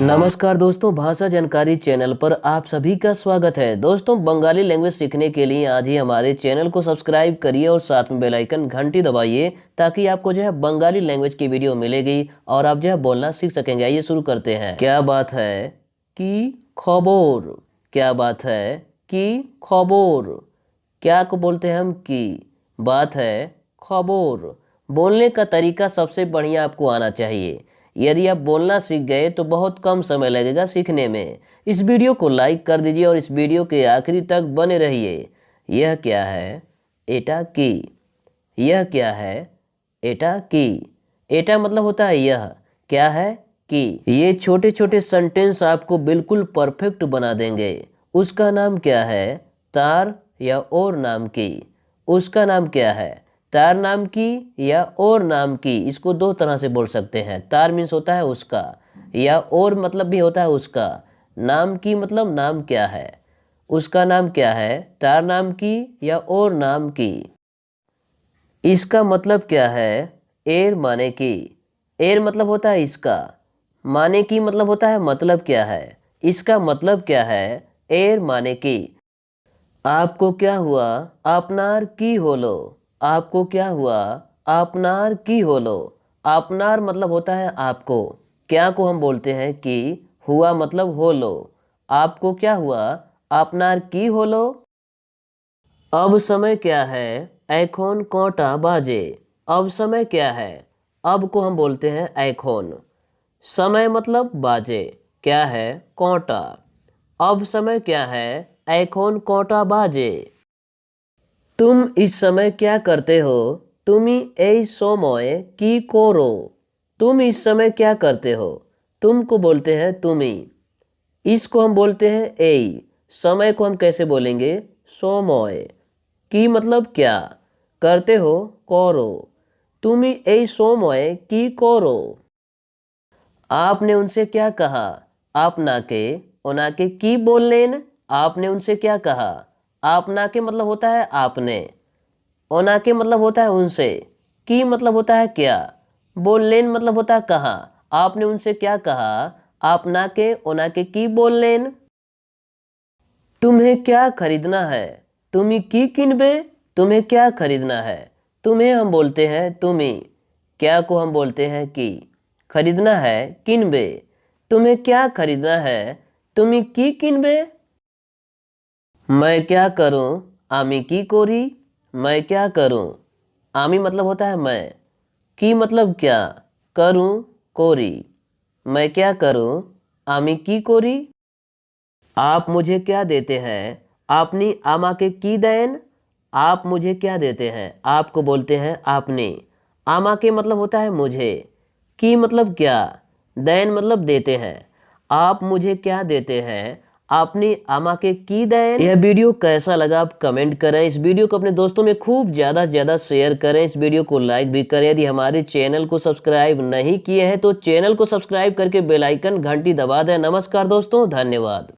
नमस्कार दोस्तों, भाषा जानकारी चैनल पर आप सभी का स्वागत है। दोस्तों, बंगाली लैंग्वेज सीखने के लिए आज ही हमारे चैनल को सब्सक्राइब करिए और साथ में बेल आइकन घंटी दबाइए ताकि आपको बंगाली लैंग्वेज की वीडियो मिलेगी और आप बोलना सीख सकेंगे। आइए शुरू करते हैं। क्या बात है कि खबर। क्या बात है कि खबर। क्या को बोलते हैं हम की। बात है खबर। बोलने का तरीका सबसे बढ़िया आपको आना चाहिए। यदि आप बोलना सीख गए तो बहुत कम समय लगेगा सीखने में। इस वीडियो को लाइक कर दीजिए और इस वीडियो के आखिरी तक बने रहिए। यह क्या है? एटा की। यह क्या है? एटा की। एटा मतलब होता है यह। क्या है? की। ये छोटे छोटे सेंटेंस आपको बिल्कुल परफेक्ट बना देंगे। उसका नाम क्या है? तार या और नाम की। उसका नाम क्या है? तार नाम की या और नाम की। इसको दो तरह से बोल सकते हैं। तार मीन्स होता है उसका, या और मतलब भी होता है उसका। नाम की मतलब नाम क्या है। उसका नाम क्या है? तार नाम की या और नाम की। इसका मतलब क्या है? एर माने की। एर मतलब होता है इसका। माने की मतलब होता है मतलब क्या है। इसका मतलब क्या है? एर माने की। आपको क्या हुआ? आपनार की होलो। आपको क्या हुआ? आपनार की होलो। आपनार मतलब होता है आपको। क्या को हम बोलते हैं कि। हुआ मतलब होलो। आपको क्या हुआ? आपनार की होलो। अब समय क्या है? एखोन कोटा बाजे। अब समय क्या है? अब को हम बोलते हैं एखोन। समय मतलब बाजे। क्या है? कोटा। अब समय क्या है? एखोन कोटा बाजे। तुम इस समय क्या करते हो? तुमी এই সময় কি করো? तुम इस समय क्या करते हो? तुम को बोलते हैं तुमी। इसको हम बोलते हैं এই। समय को हम कैसे बोलेंगे? সময়। की मतलब क्या? करते हो करो। तुमी এই সময় কি করো? आपने उनसे क्या कहा? आप नाके ओनाके की बोलेन। आपने उनसे क्या कहा? आप नाके मतलब होता है आपने। ओनाके मतलब होता है उनसे। की मतलब होता है क्या। बोलेन मतलब होता है कहा। आपने उनसे क्या कहा? आप नाके ओनाके की बोलेन। तुम्हें क्या खरीदना है? तुम्ही की किनबे। तुम्हें क्या खरीदना है? तुम्हें हम बोलते हैं तुम्ही। क्या को हम बोलते हैं की। खरीदना है किनबे। तुम्हें क्या खरीदना है? तुम्ही की किनबे। मैं क्या करूं? आमी की कोरी। मैं क्या करूं? आमी मतलब होता है मैं। की मतलब क्या। करूं कोरी। मैं क्या करूं? आमी की कोरी। आप मुझे क्या देते हैं? आपनी आमा के की देन। आप मुझे क्या देते हैं? आपको बोलते हैं आपने। आमा के मतलब होता है मुझे। की मतलब क्या। देन मतलब देते हैं। आप मुझे क्या देते हैं? आपने आमा के की देन। यह वीडियो कैसा लगा आप कमेंट करें। इस वीडियो को अपने दोस्तों में खूब ज़्यादा से ज़्यादा शेयर करें। इस वीडियो को लाइक भी करें। यदि हमारे चैनल को सब्सक्राइब नहीं किए हैं तो चैनल को सब्सक्राइब करके बेल आइकन घंटी दबा दें। नमस्कार दोस्तों, धन्यवाद।